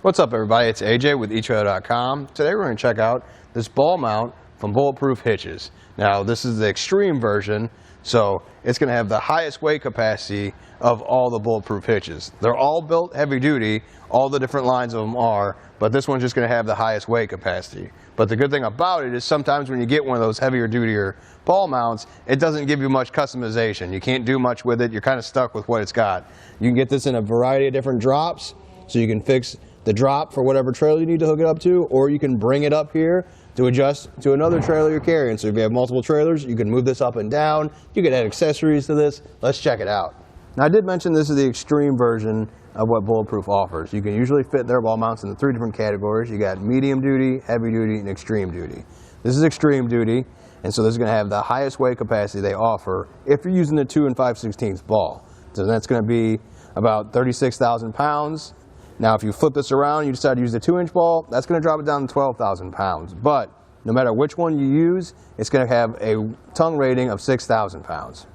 What's up, everybody? It's AJ with etrailer.com. Today we're going to check out this ball mount from BulletProof Hitches. Now, this is the extreme version, so it's going to have the highest weight capacity of all the BulletProof hitches. They're all built heavy duty, all the different lines of them are, but this one's just going to have the highest weight capacity. But the good thing about it is sometimes when you get one of those heavier dutier ball mounts, it doesn't give you much customization. You can't do much with it. You're kind of stuck with what it's got. You can get this in a variety of different drops, so you can fix the drop for whatever trailer you need to hook it up to, or you can bring it up here to adjust to another trailer you're carrying. So if you have multiple trailers, you can move this up and down. You can add accessories to this. Let's check it out. Now, I did mention this is the extreme version of what BulletProof offers. You can usually fit their ball mounts into 3 different categories. You got medium duty, heavy duty, and extreme duty. This is extreme duty, and so this is going to have the highest weight capacity they offer if you're using the 2 5/16 ball. So that's going to be about 36,000 pounds. Now, if you flip this around and you decide to use the 2-inch ball, that's going to drop it down to 12,000 pounds. But no matter which one you use, it's going to have a tongue rating of 6,000 pounds.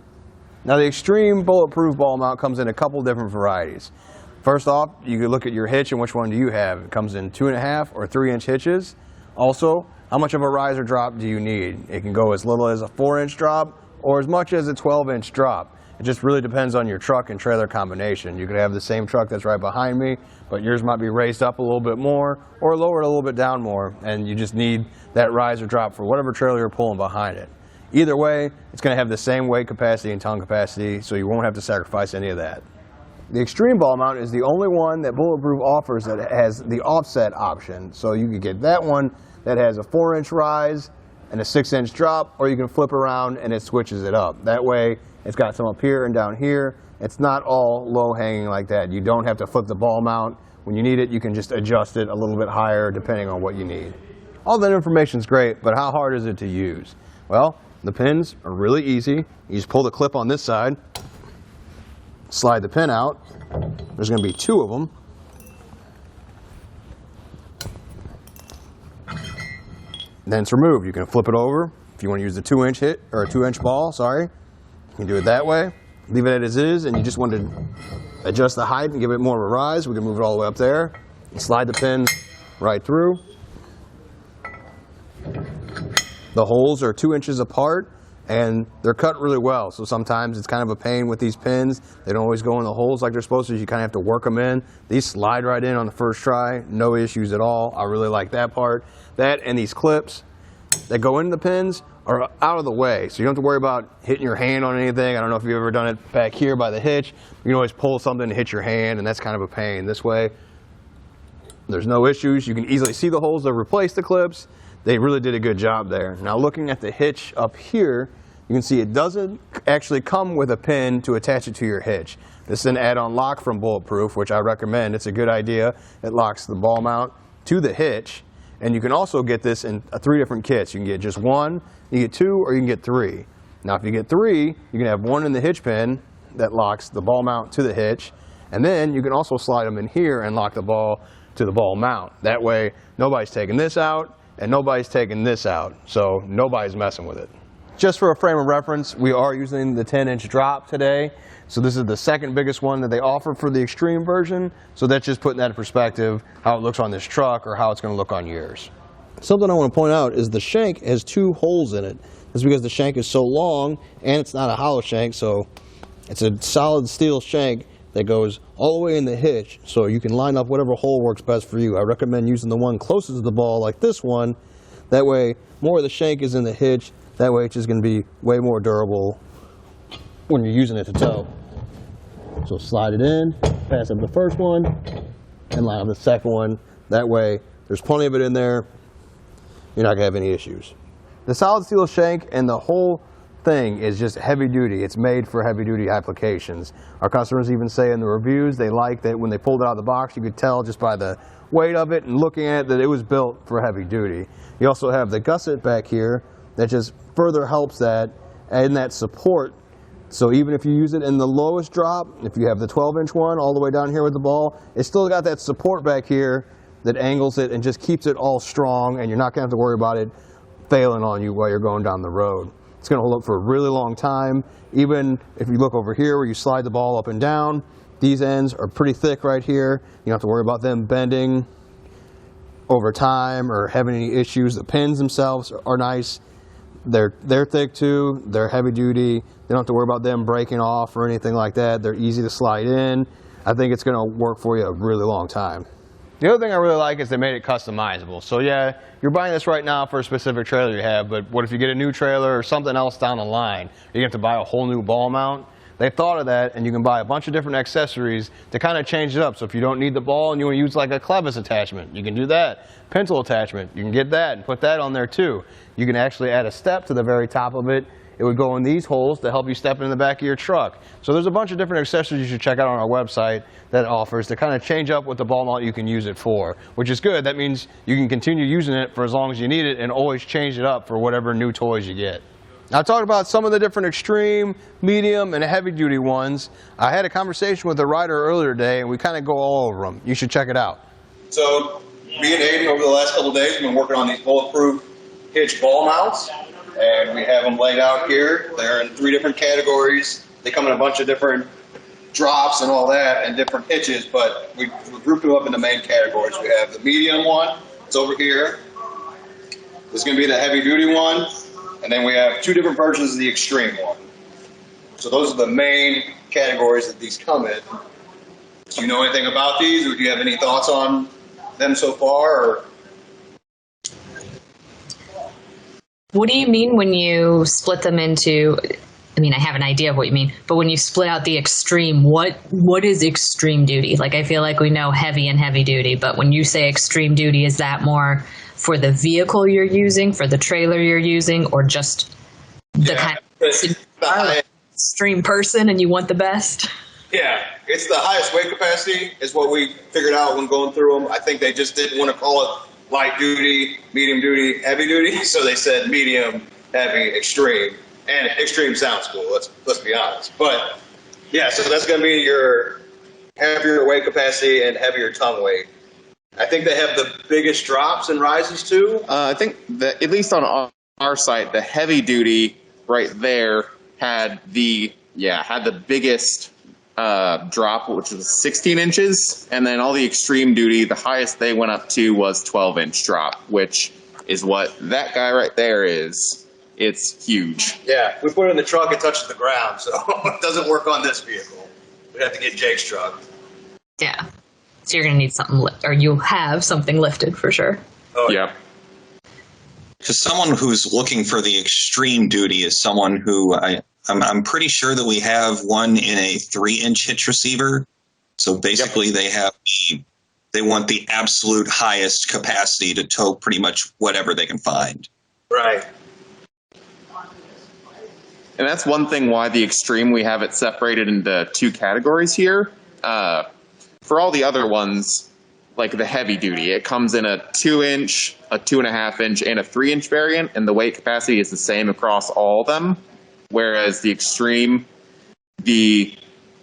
Now, the extreme BulletProof ball mount comes in a couple different varieties. First off, you can look at your hitch and which one do you have. It comes in 2.5 or 3-inch hitches. Also, how much of a riser drop do you need? It can go as little as a 4-inch drop or as much as a 12-inch drop. It just really depends on your truck and trailer combination. You could have the same truck that's right behind me, but yours might be raised up a little bit more or lowered a little bit down more, and you just need that riser drop for whatever trailer you're pulling behind it. Either way, it's going to have the same weight capacity and tongue capacity, so you won't have to sacrifice any of that. The extreme ball mount is the only one that BulletProof offers that has the offset option. So you can get that one that has a 4-inch rise and a 6-inch drop, or you can flip around and it switches it up. That way, it's got some up here and down here. It's not all low hanging like that. You don't have to flip the ball mount. When you need it, you can just adjust it a little bit higher depending on what you need. All that information is great, but how hard is it to use? Well, the pins are really easy. You just pull the clip on this side, slide the pin out. There's going to be 2 of them. Then it's removed. You can flip it over if you want to use the 2-inch hit or a 2-inch ball. Sorry, you can do it that way. Leave it as is, and you just want to adjust the height and give it more of a rise. We can move it all the way up there and slide the pins right through. The holes are 2 inches apart, and they're cut really well. So sometimes it's kind of a pain with these pins. They don't always go in the holes like they're supposed to. You kind of have to work them in. These slide right in on the first try. No issues at all. I really like that part. That and these clips that go into the pins are out of the way. So you don't have to worry about hitting your hand on anything. I don't know if you've ever done it back here by the hitch. You can always pull something and hit your hand, and that's kind of a pain. This way, there's no issues. You can easily see the holes that replace the clips. They really did a good job there. Now, looking at the hitch up here, you can see it doesn't actually come with a pin to attach it to your hitch. This is an add-on lock from BulletProof, which I recommend. It's a good idea. It locks the ball mount to the hitch, and you can also get this in 3 different kits. You can get just 1, you get 2, or you can get 3. Now, if you get 3, you can have 1 in the hitch pin that locks the ball mount to the hitch, and then you can also slide them in here and lock the ball to the ball mount. That way, nobody's taking this out, and nobody's taking this out, so nobody's messing with it. Just for a frame of reference, we are using the 10-inch drop today. So this is the second biggest one that they offer for the extreme version. So that's just putting that in perspective, how it looks on this truck or how it's going to look on yours. Something I want to point out is the shank has 2 holes in it. That's because the shank is so long and it's not a hollow shank, so it's a solid steel shank that goes all the way in the hitch, so you can line up whatever hole works best for you. I recommend using the one closest to the ball like this one. That way, more of the shank is in the hitch. That way it's just going to be way more durable when you're using it to tow. So slide it in, pass up the first one, and line up the second one. That way there's plenty of it in there. You're not going to have any issues. The solid steel shank and the whole thing is just heavy duty. It's made for heavy duty applications. Our customers even say in the reviews they like that when they pulled it out of the box, you could tell just by the weight of it and looking at it that it was built for heavy duty. You also have the gusset back here that just further helps that and that support. So even if you use it in the lowest drop, if you have the 12-inch one all the way down here with the ball, it's still got that support back here that angles it and just keeps it all strong, and you're not going to have to worry about it failing on you while you're going down the road. It's going to hold up for a really long time. Even if you look over here where you slide the ball up and down, These ends are pretty thick right here. You don't have to worry about them bending over time or having any issues. The pins themselves are nice. They're thick too. They're heavy duty. They don't have to worry about them breaking off or anything like that. They're easy to slide in. I think it's going to work for you a really long time. The other thing I really like is they made it customizable. So yeah, you're buying this right now for a specific trailer you have, but what if you get a new trailer or something else down the line? You're going to have to buy a whole new ball mount. They thought of that, and you can buy a bunch of different accessories to kind of change it up. So if you don't need the ball and you want to use like a clevis attachment, you can do that. Pencil attachment, you can get that and put that on there too. You can actually add a step to the very top of it. It would go in these holes to help you step in the back of your truck. So there's a bunch of different accessories you should check out on our website that offers to kind of change up what the ball mount you can use it for, which is good. That means you can continue using it for as long as you need it and always change it up for whatever new toys you get. Now, I talked about some of the different extreme, medium, and heavy-duty ones. I had a conversation with a rider earlier today, and we kind of go all over them. You should check it out. So, me and Aiden, over the last couple of days, we've been working on these bulletproof Hitch Ball Mounts, and we have them laid out here. They're in 3 different categories. They come in a bunch of different drops and all that, and different hitches, but we grouped them up in the main categories. We have the medium one, it's over here. This is going to be the heavy-duty one. And then we have 2 different versions of the extreme one. So those are the main categories that these come in. Do you know anything about these, or do you have any thoughts on them so far? Or? What do you mean when you split them into, I mean, I have an idea of what you mean, but when you split out the extreme, what is extreme duty? Like, I feel like we know heavy and heavy duty, but when you say extreme duty, is that more for the vehicle you're using, for the trailer you're using, or just the kind of extreme person and you want the best? Yeah, it's the highest weight capacity is what we figured out when going through them. I think they just didn't want to call it light duty, medium duty, heavy duty, so they said medium, heavy, extreme. And extreme sounds cool, let's be honest. But yeah, so that's going to be your heavier weight capacity and heavier tongue weight. I think they have the biggest drops and rises too. I think that at least on our site, the heavy duty right there had the biggest drop, which was 16 inches, and then all the extreme duty, the highest they went up to was 12-inch drop, which is what that guy right there is. It's huge. Yeah, we put it in the truck, it touches the ground, so it doesn't work on this vehicle. We'd have to get Jake's truck. Yeah. So you're going to need something, or you have something lifted for sure. Oh, yeah. Because someone who's looking for the extreme duty is someone who I'm pretty sure that we have one in a 3-inch hitch receiver. So basically, they want the absolute highest capacity to tow pretty much whatever they can find. Right. And that's one thing why the extreme, we have it separated into 2 categories here. For all the other ones, like the heavy duty, it comes in a 2-inch, a 2.5-inch, and a 3-inch variant, and the weight capacity is the same across all of them. Whereas the extreme, the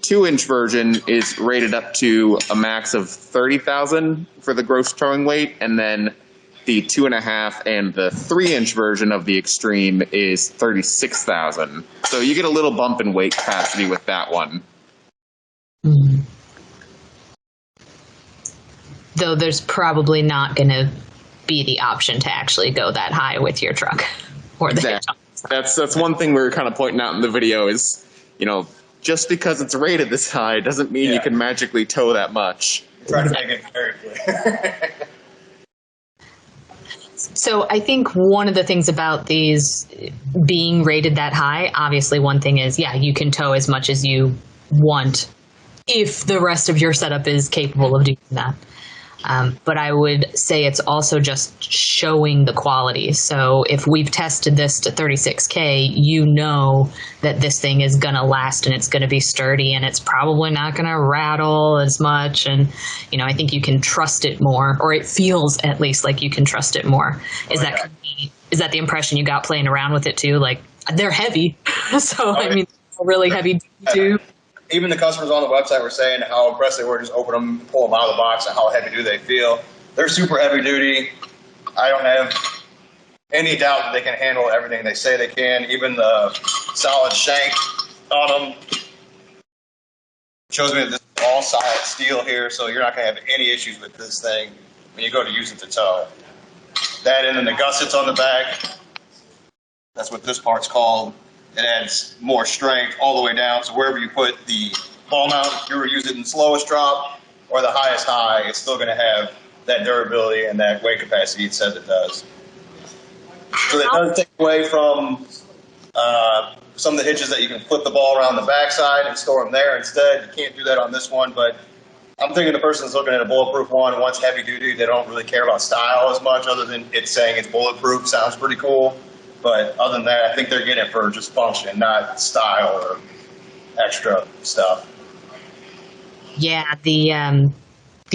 2-inch version is rated up to a max of 30,000 for the gross towing weight, and then the 2.5 and the 3-inch version of the extreme is 36,000. So you get a little bump in weight capacity with that one. Mm-hmm. Though there's probably not going to be the option to actually go that high with your truck or the hitch. That's one thing we were kind of pointing out in the video is, just because it's rated this high doesn't mean you can magically tow that much. Try to make it very clear. So I think one of the things about these being rated that high, obviously one thing is, you can tow as much as you want if the rest of your setup is capable of doing that. But I would say it's also just showing the quality. So if we've tested this to 36K, you know that this thing is going to last and it's going to be sturdy and it's probably not going to rattle as much. And, I think you can trust it more, or it feels at least like you can trust it more. Is that the impression you got playing around with it too? Like, they're heavy. So, really heavy too. Even the customers on the website were saying how impressed they were just open them, pull them out of the box, and how heavy do they feel. They're super heavy duty. I don't have any doubt that they can handle everything they say they can. Even the solid shank on them shows me that this all solid steel here, so you're not going to have any issues with this thing when you go to use it to tow. That and then the gussets on the back, that's what this part's called. It adds more strength all the way down, so wherever you put the ball mount, if you were using the slowest drop or the highest high, it's still going to have that durability and that weight capacity it says it does. So that does take away from some of the hitches that you can flip the ball around the backside and store them there instead. You can't do that on this one, but I'm thinking the person that's looking at a bulletproof one wants heavy duty. They don't really care about style as much, other than it saying it's bulletproof. Sounds pretty cool. But other than that, I think they're getting it for just function, not style or extra stuff. Yeah, the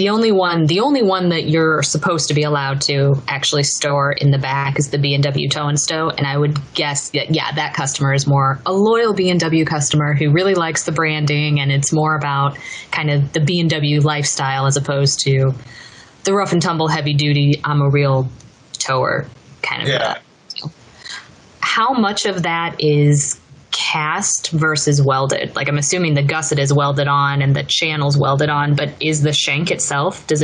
only one that you're supposed to be allowed to actually store in the back is the B&W Tow and Stow, and I would guess that that customer is more a loyal B&W customer who really likes the branding, and it's more about kind of the B&W lifestyle as opposed to the rough and tumble heavy duty. I'm a real tower kind of. Yeah. How much of that is cast versus welded? Like, I'm assuming the gusset is welded on and the channel's welded on, but is the shank itself, is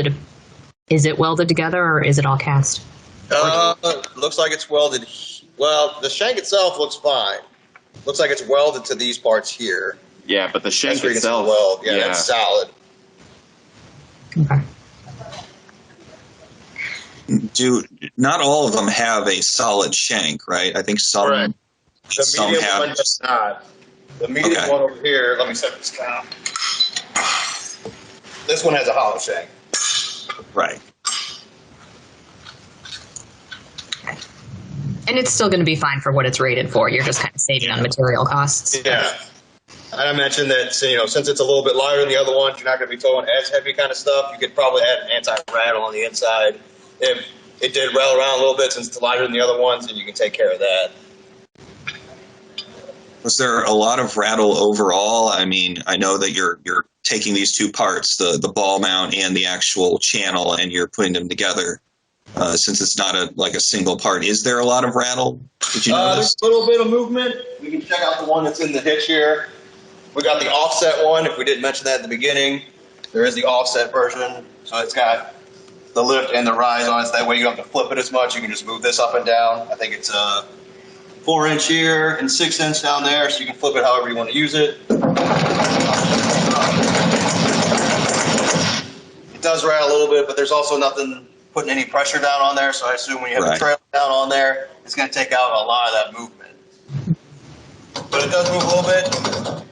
it welded together or is it all cast? Looks like it's welded. Well, the shank itself looks fine. Looks like it's welded to these parts here. Yeah, but the shank That's where you can see the itself. weld. Yeah, it's solid. Okay. Not all of them have a solid shank, right? I think some. Correct. The Some medium have- one does not. The medium Okay. one over here, let me set this down. This one has a hollow shank. Right. And it's still going to be fine for what it's rated for. You're just kind of saving on material costs. Yeah. And I mentioned that, since it's a little bit lighter than the other ones, you're not going to be towing as heavy kind of stuff. You could probably add an anti-rattle on the inside. If it did rattle around a little bit, since it's lighter than the other ones, then you can take care of that. Was there a lot of rattle overall? I mean, I know that you're taking these two parts, the ball mount and the actual channel, and you're putting them together. Since it's not a single part, is there a lot of rattle? Did you notice? There's a little bit of movement. We can check out the one that's in the hitch here. We got the offset one. If we didn't mention that at the beginning, there is the offset version. So it's got the lift and the rise on it. So that way you don't have to flip it as much. You can just move this up and down. I think it's 4-inch here and 6-inch down there, so you can flip it however you want to use it. It does rattle a little bit, but there's also nothing putting any pressure down on there, so I assume when you have the trailer down on there, it's going to take out a lot of that movement. But it does move a little bit.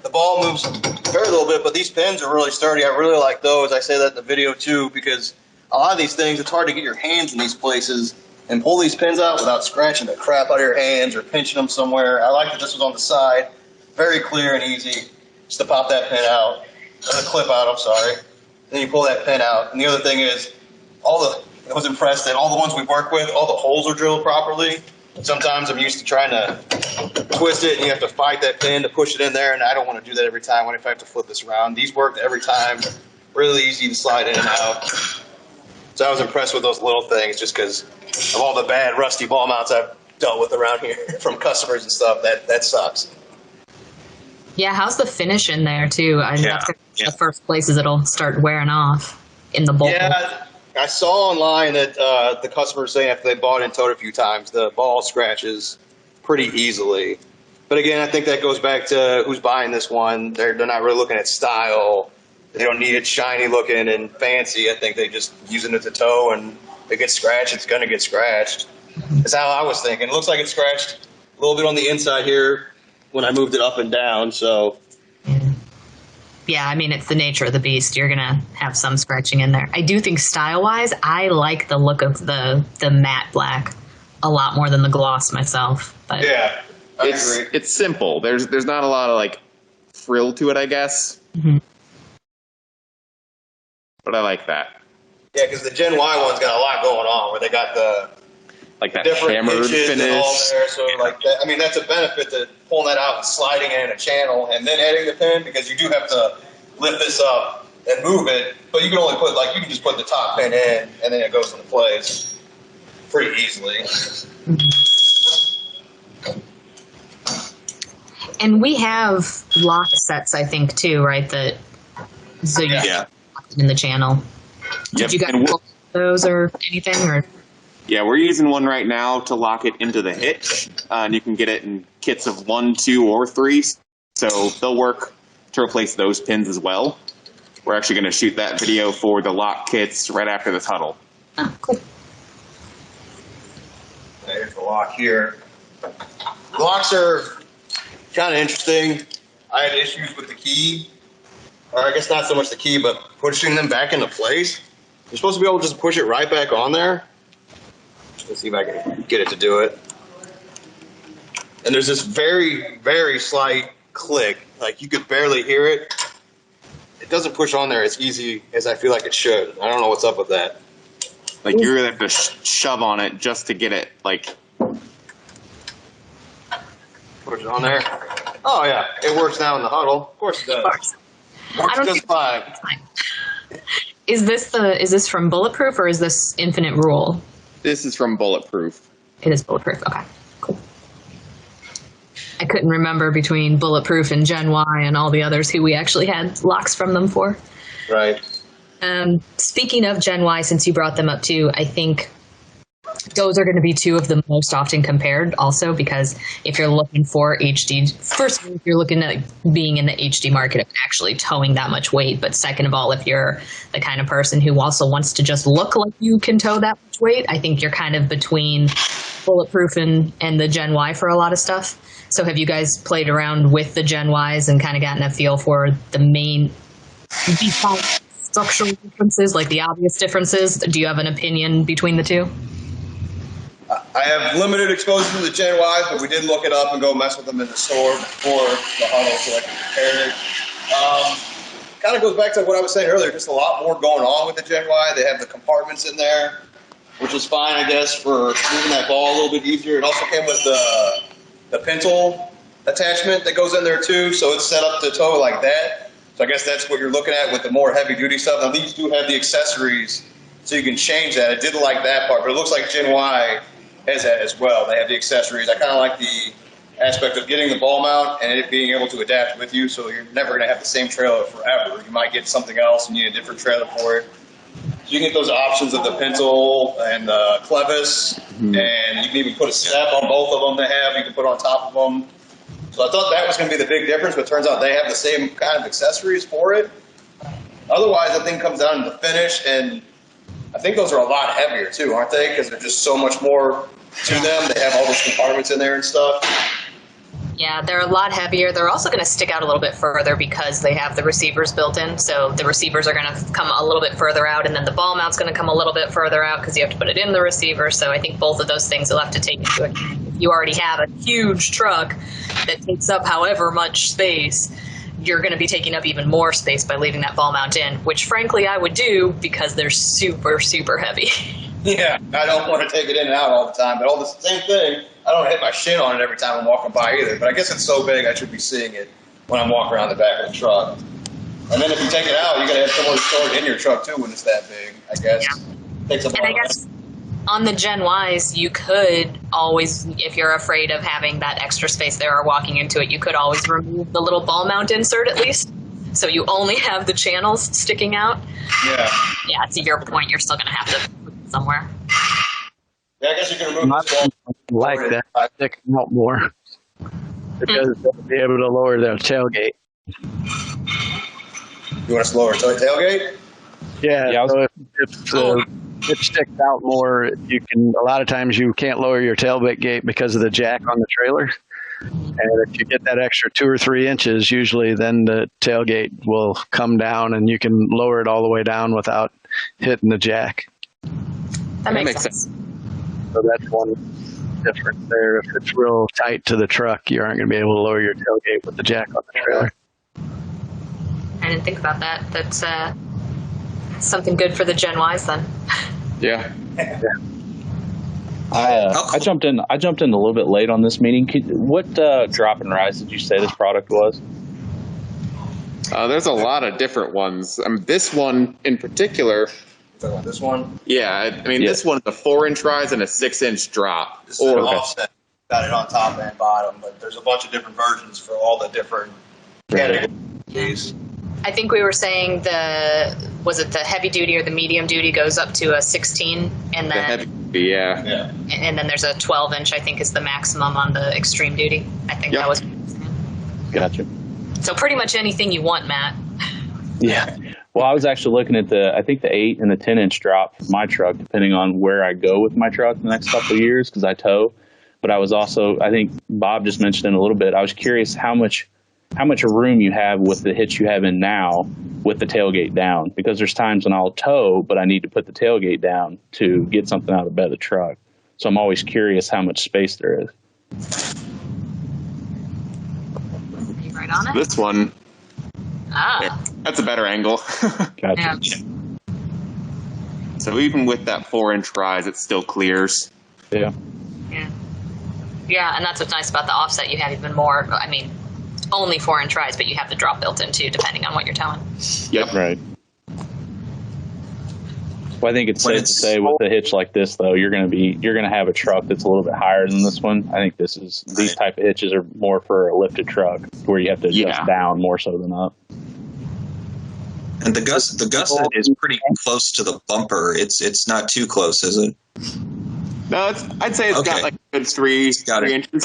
The ball moves very little bit, but these pins are really sturdy. I really like those. I say that in the video too, because a lot of these things, it's hard to get your hands in these places and pull these pins out without scratching the crap out of your hands or pinching them somewhere. I like that this was on the side. Very clear and easy just to pop that pin out. Or the clip out, I'm sorry. Then you pull that pin out. And the other thing is, I was impressed that all the ones we work with, all the holes are drilled properly. Sometimes I'm used to trying to twist it and you have to fight that pin to push it in there, and I don't want to do that every time. What if I have to flip this around? These worked every time. Really easy to slide in and out. So I was impressed with those little things just because of all the bad rusty ball mounts I've dealt with around here from customers and stuff. That sucks. Yeah, how's the finish in there too? I mean, that's the first places it'll start wearing off in the bowl. Yeah, I saw online that the customers saying after they bought it and towed it a few times, the ball scratches pretty easily. But again, I think that goes back to who's buying this one. They're not really looking at style. They don't need it shiny looking and fancy. I think they just using it to tow, and if it gets scratched, it's going to get scratched. That's how I was thinking. It looks like it's scratched a little bit on the inside here when I moved it up and down. So yeah, I mean, it's the nature of the beast. You're going to have some scratching in there. I do think style-wise, I like the look of the matte black a lot more than the gloss myself. But yeah, I agree. It's simple. There's not a lot of frill to it, I guess. Mm-hmm. But I like that. Yeah, because the Gen Y one's got a lot going on where they got the That different hammered pitches finish. and all there. So that's a benefit to pulling that out and sliding it in a channel and then adding the pin, because you do have to lift this up and move it, but you can only put you can just put the top pin in and then it goes into place pretty easily. And we have lock sets, I think, too, right? That So you Yeah. in the channel. Did you guys And pull those or anything? Or yeah, we're using one right now to lock it into the hitch, and you can get it in kits of 1, 2, or 3. So they'll work to replace those pins as well. We're actually going to shoot that video for the lock kits right after this huddle. oh, cool. There's the lock here. The locks are kind of interesting. I had issues with the key, or I guess not so much the key, but pushing them back into place. You're supposed to be able to just push it right back on there. Let's see if I can get it to do it. And there's this very, very slight click. Like you could barely hear it. It doesn't push on there as easy as I feel like it should. I don't know what's up with that. Like you're going to have to shove on it just to get it, like... Push it on there. Oh yeah, it works now in the huddle. Of course it does. Works just fine. Is this from Bulletproof or is this Infinite Rule? This is from Bulletproof. It is Bulletproof. Okay, cool. I couldn't remember between Bulletproof and Gen Y and all the others who we actually had locks from them for. Right. Speaking of Gen Y, since you brought them up too, I think those are going to be two of the most often compared also, because if you're looking for HD, first of all, if you're looking at being in the HD market of actually towing that much weight, but second of all, if you're the kind of person who also wants to just look like you can tow that much weight, I think you're kind of between Bulletproof and the Gen Y for a lot of stuff. So have you guys played around with the Gen Ys and kind of gotten a feel for the main default structural differences, like the obvious differences? Do you have an opinion between the two? I have limited exposure to the Gen Ys, but we did look it up and go mess with them in the store before the huddle so I can compare it. Kind of goes back to what I was saying earlier, just a lot more going on with the Gen Y. They have the compartments in there, which is fine, I guess, for moving that ball a little bit easier. It also came with the pintle attachment that goes in there too, so it's set up to tow like that. So I guess that's what you're looking at with the more heavy-duty stuff. Now, these do have the accessories, so you can change that. I did like that part, but it looks like Gen Y has that as well. They have the accessories. I kind of like the aspect of getting the ball mount and it being able to adapt with you, so you're never going to have the same trailer forever. You might get something else and you need a different trailer for it. So you can get those options of the pintle and the clevis, and you can even put a step on both of them they have. You can put on top of them. So I thought that was going to be the big difference, but it turns out they have the same kind of accessories for it. Otherwise, I think it comes down to the finish, and I think those are a lot heavier too, aren't they? Because they're just so much more to them. They have all those compartments in there and stuff. Yeah, they're a lot heavier. They're also going to stick out a little bit further because they have the receivers built in. So the receivers are going to come a little bit further out, and then the ball mount's going to come a little bit further out because you have to put it in the receiver. So I think both of those things you'll have to take into account. If you already have a huge truck that takes up however much space, you're going to be taking up even more space by leaving that ball mount in, which frankly I would do because they're super, super heavy. Yeah, I don't want to take it in and out all the time, but all the same thing, I don't hit my shin on it every time I'm walking by either, but I guess it's so big I should be seeing it when I'm walking around the back of the truck. And then if you take it out, you're going to have somewhere to store it in your truck too when it's that big, I guess. Yeah. Takes up And I guess on the Gen Ys, you could always, if you're afraid of having that extra space there or walking into it, you could always remove the little ball mount insert at least. So you only have the channels sticking out. Yeah. Yeah, to your point, you're still going to have to put it somewhere. Yeah, I guess you can remove this ball. Like that, sticking out more because they'll be able to lower their tailgate. You want us to lower tailgate? Yeah, so if it sticks out more, you can. A lot of times you can't lower your tailgate because of the jack on the trailer. And if you get that extra 2 or 3 inches, usually then the tailgate will come down and you can lower it all the way down without hitting the jack. That makes sense. So that's one difference there. If it's real tight to the truck, you aren't going to be able to lower your tailgate with the jack on the trailer. I didn't think about that. That's something good for the Gen Ys then. Yeah. I jumped in a little bit late on this meeting. What drop and rise did you say this product was? There's a lot of different ones. This one in particular. Talking about this one? Yeah, I mean, this one's a 4-inch rise and a 6-inch drop. This is an offset. Got it on top and bottom, but there's a bunch of different versions for all the different categories. I think we were saying was it the heavy duty or the medium duty goes up to a 16, and The then heavy, yeah. Yeah. and then there's a 12-inch. I think is the maximum on the extreme duty. I think Yep. that was. Gotcha. So pretty much anything you want, Matt. Yeah. Well, I was actually looking at I think the 8 and the 10-inch drop for my truck, depending on where I go with my truck in the next couple of years, because I tow. But I was also, I think Bob just mentioned it a little bit. I was curious how much room you have with the hitch you have in now with the tailgate down, because there's times when I'll tow, but I need to put the tailgate down to get something out of the bed of the truck. So I'm always curious how much space there is. Are you right on it? This one, Ah, that's a better angle. Gotcha. yeah. So even with that 4-inch rise, it still clears. Yeah. Yeah, and that's what's nice about the offset. You have even more. I mean, only 4-inch rise, but you have the drop built in too, depending on what you're towing. Yep. Right. Well, I think it's When safe to say with a hitch like this, though, you're going to have a truck that's a little bit higher than this one. I think these type of hitches are more for a lifted truck where you have to adjust down more so than up. And the gusset is pretty close to the bumper. It's not too close, is it? No, I'd say it's got like a good three inches.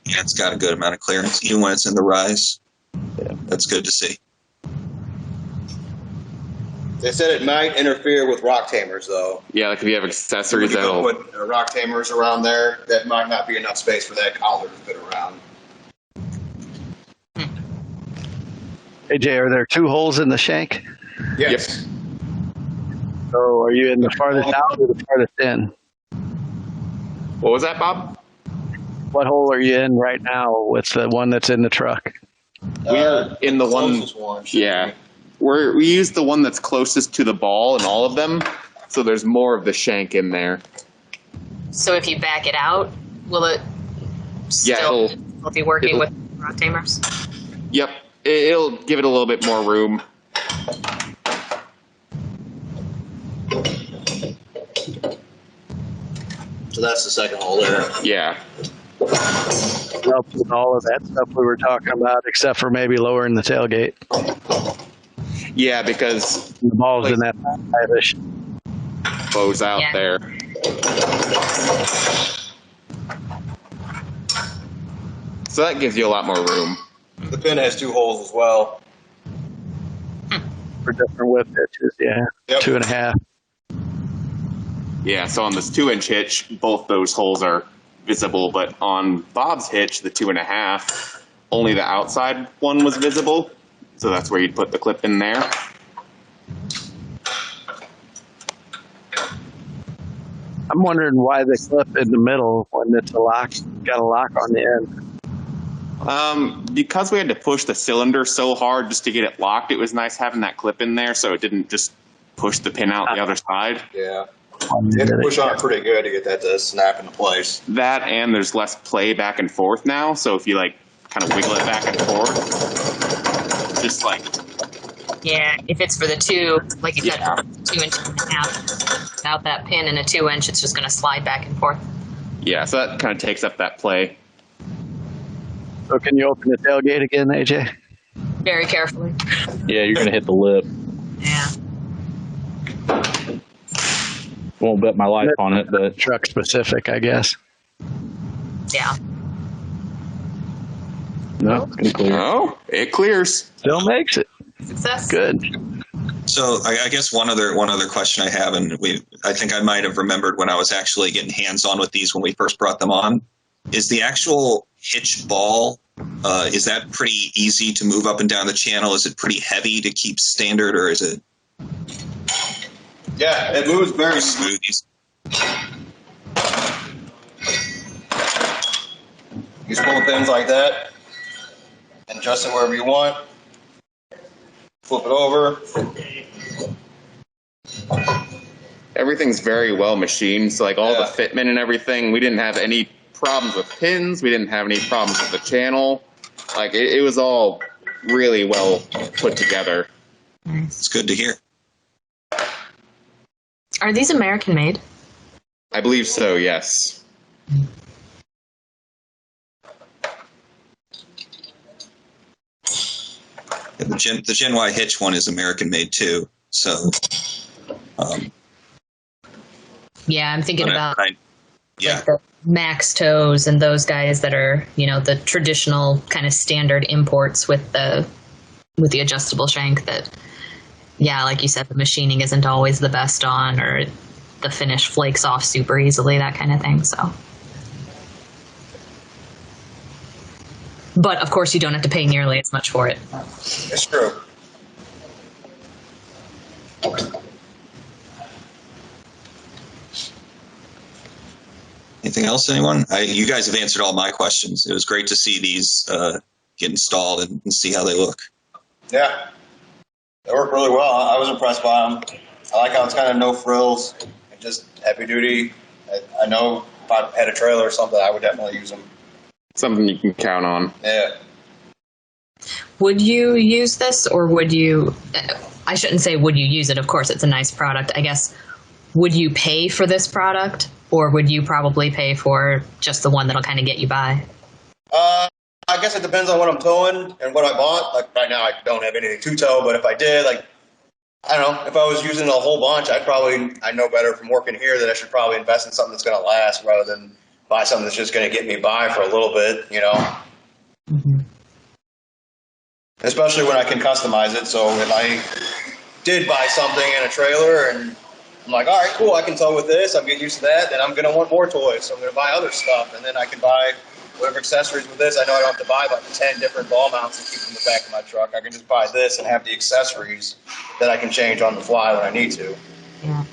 Yeah, it's got a good amount of clearance, even when it's in the rise. Yeah. That's good to see. They said it might interfere with rock tamers, though. Yeah, like if you have accessories, If you that'll. put rock tamers around there, that might not be enough space for that collar to fit around. AJ, are there 2 holes in the shank? Yes. So are you in the farthest out or the farthest in? What was that, Bob? What hole are you in right now with the one that's in the truck? We're in the closest one. Yeah. We use the one that's closest to the ball in all of them, so there's more of the shank in there. So if you back it out, will it still be working with rock tamers? Yep. It'll give it a little bit more room. So that's the second hole there. Yeah. Helps with all of that stuff we were talking about, except for maybe lowering the tailgate. Yeah, because The ball's in that five-ish. bows out Yeah. there. So that gives you a lot more room. The pin has 2 holes as well. For different width hitches, yeah. Yep. 2.5. Yeah, so on this 2-inch hitch, both those holes are visible, but on Bob's hitch, the 2.5, only the outside one was visible. So that's where you'd put the clip in there. I'm wondering why the clip in the middle when it's got a lock on the end. Because we had to push the cylinder so hard just to get it locked, it was nice having that clip in there so it didn't just push the pin out the other side. Yeah. You have to push on it pretty good to get that to snap into place. That, and there's less play back and forth now, so if you like kind of wiggle it back and forth, just like... Yeah, if it's for the 2, like you said, 2.5 without that pin and a 2-inch, it's just going to slide back and forth. Yeah, so that kind of takes up that play. So can you open the tailgate again, AJ? Very carefully. Yeah, you're going to hit the lip. Yeah. Won't bet my life on it, but Truck specific, I guess. Yeah. no, it's going to clear. Oh, it clears. Still makes it. Success. Good. So I guess one other question I have, and I think I might have remembered when I was actually getting hands on with these when we first brought them on, is the actual hitch ball. Is that pretty easy to move up and down the channel? Is it pretty heavy to keep standard, or is it? Yeah, it moves very smooth. You just pull the pins like that and adjust it wherever you want. Flip it over. Everything's very well machined, so like all the fitment and everything, we didn't have any problems with pins, we didn't have any problems with the channel. Like it was all really well put together. It's good to hear. Are these American made? I believe so, yes. The Gen Y hitch one is American made too. So, yeah, I'm thinking about yeah. like the Max toes and those guys that are, the traditional kind of standard imports with the adjustable shank that, yeah, like you said, the machining isn't always the best on, or the finish flakes off super easily, that kind of thing. So, but of course you don't have to pay nearly as much for it. It's true. Anything else, anyone? You guys have answered all my questions. It was great to see these get installed and see how they look. Yeah, they work really well. I was impressed by them. I like how it's kind of no frills and just heavy duty. I know if I had a trailer or something, I would definitely use them. Something you can count on. Yeah. Would you use this, or would you, I shouldn't say would you use it, of course it's a nice product, I guess, would you pay for this product, or would you probably pay for just the one that'll kind of get you by? I guess it depends on what I'm towing and what I bought. Like right now I don't have anything to tow, but if I did, like, I don't know, if I was using a whole bunch, I know better from working here that I should probably invest in something that's going to last rather than buy something that's just going to get me by for a little bit, Mm-hmm. Especially when I can customize it. So if I did buy something in a trailer and I'm like, all right, cool, I can tow with this, I'm getting used to that, then I'm going to want more toys. So I'm going to buy other stuff, and then I can buy whatever accessories with this. I know I don't have to buy like 10 different ball mounts to keep in the back of my truck. I can just buy this and have the accessories that I can change on the fly when I need to. Yeah.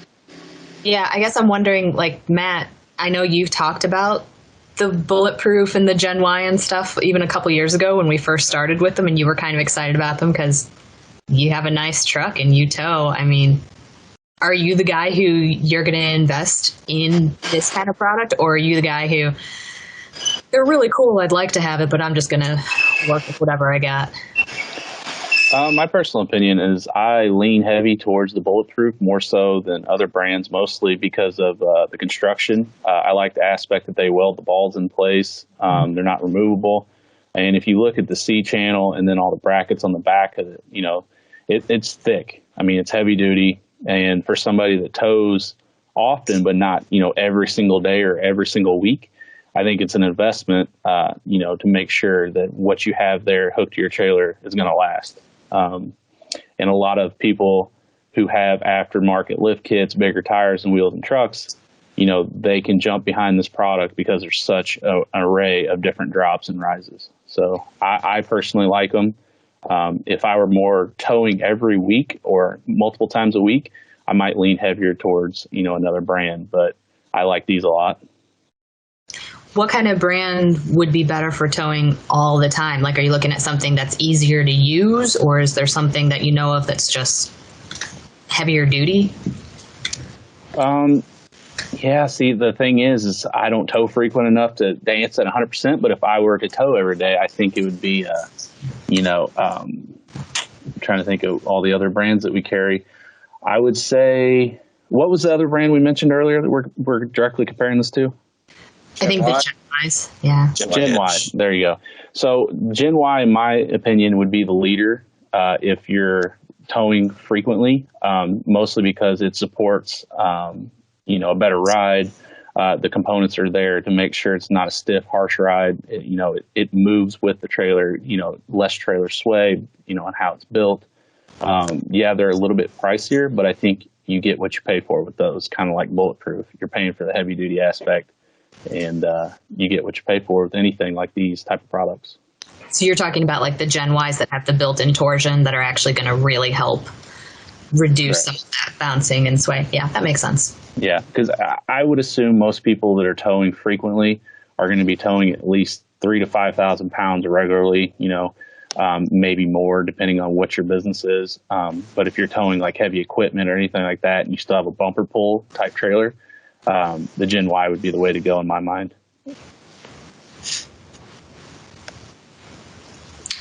Yeah, I guess I'm wondering, like, Matt, I know you've talked about the Bulletproof and the Gen Y and stuff even a couple years ago when we first started with them, and you were kind of excited about them because you have a nice truck and you tow. I mean, are you the guy who you're going to invest in this kind of product, or are you the guy who, they're really cool, I'd like to have it, but I'm just going to work with whatever I got? My personal opinion is I lean heavy towards the Bulletproof more so than other brands, mostly because of the construction. I like the aspect that they weld the balls in place. They're not removable. And if you look at the C channel and then all the brackets on the back of it, it's thick. I mean, it's heavy duty. And for somebody that tows often, but not, every single day or every single week, I think it's an investment, to make sure that what you have there hooked to your trailer is going to last. And a lot of people who have aftermarket lift kits, bigger tires and wheels and trucks, they can jump behind this product because there's such an array of different drops and rises. So I personally like them. If I were more towing every week or multiple times a week, I might lean heavier towards, another brand, but I like these a lot. What kind of brand would be better for towing all the time? Like, are you looking at something that's easier to use, or is there something that you know of that's just heavier duty? Yeah, see, the thing is I don't tow frequent enough to answer at 100%, but if I were to tow every day, I think it would be, I'm trying to think of all the other brands that we carry. I would say, what was the other brand we mentioned earlier that we're directly comparing this to? I think the Gen Ys, yeah. Gen Y, there you go. So Gen Y, in my opinion, would be the leader if you're towing frequently, mostly because it supports, a better ride. The components are there to make sure it's not a stiff, harsh ride. It moves with the trailer, less trailer sway, on how it's built. Yeah, they're a little bit pricier, but I think you get what you pay for with those, kind of like Bulletproof. You're paying for the heavy duty aspect, and you get what you pay for with anything like these type of products. So you're talking about like the Gen Ys that have the built-in torsion that are actually going to really help reduce some of that bouncing and sway. Yeah, that makes sense. Yeah, because I would assume most people that are towing frequently are going to be towing at least 3,000 to 5,000 pounds regularly, maybe more depending on what your business is. But if you're towing like heavy equipment or anything like that, and you still have a bumper pull type trailer, the Gen Y would be the way to go in my mind.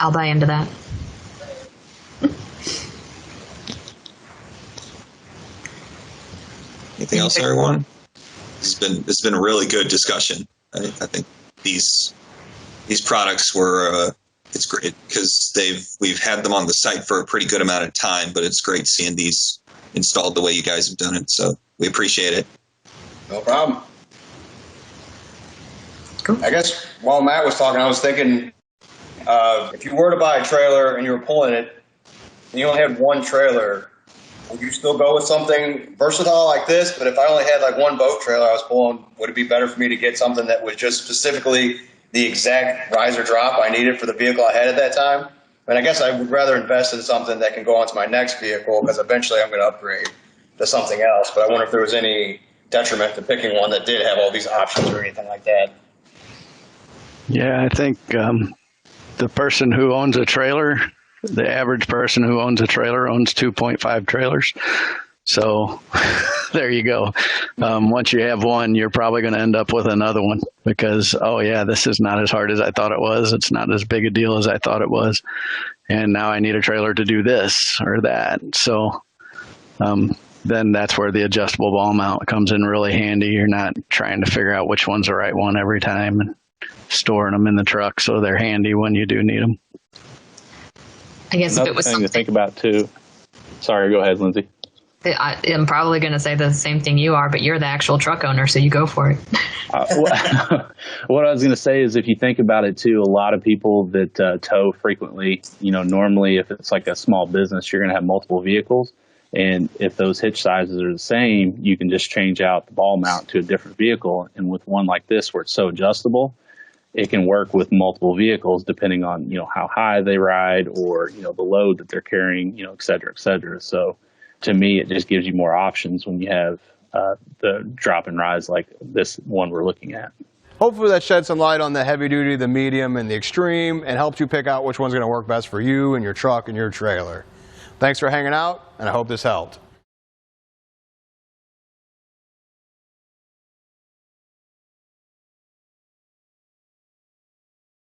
I'll buy into that. Anything else, everyone? This has been a really good discussion. I think these products were it's great because we've had them on the site for a pretty good amount of time, but it's great seeing these installed the way you guys have done it. So we appreciate it. No problem. Cool. I guess while Matt was talking, I was thinking, if you were to buy a trailer and you were pulling it, and you only had one trailer, would you still go with something versatile like this? But if I only had like one boat trailer I was pulling, would it be better for me to get something that was just specifically the exact riser drop I needed for the vehicle I had at that time? And I guess I would rather invest in something that can go onto my next vehicle because eventually I'm going to upgrade to something else. But I wonder if there was any detriment to picking one that did have all these options or anything like that. Yeah, I think the person who owns a trailer, the average person who owns a trailer owns 2.5 trailers. So there you go. Once you have one, you're probably going to end up with another one because, oh yeah, this is not as hard as I thought it was. It's not as big a deal as I thought it was. And now I need a trailer to do this or that. So then that's where the adjustable ball mount comes in really handy. You're not trying to figure out which one's the right one every time and storing them in the truck so they're handy when you do need them. I guess Another if it was thing something, to think about too. Sorry, go ahead, Lindsay. I'm probably going to say the same thing you are, but you're the actual truck owner, so you go for it. What I was going to say is if you think about it too, a lot of people that tow frequently, normally if it's like a small business, you're going to have multiple vehicles. And if those hitch sizes are the same, you can just change out the ball mount to a different vehicle. And with one like this, where it's so adjustable, it can work with multiple vehicles depending on, how high they ride or, the load that they're carrying, et cetera, et cetera. So to me, it just gives you more options when you have the drop and rise like this one we're looking at. Hopefully that sheds some light on the heavy duty, the medium, and the extreme, and helps you pick out which one's going to work best for you and your truck and your trailer. Thanks for hanging out, and I hope this helped.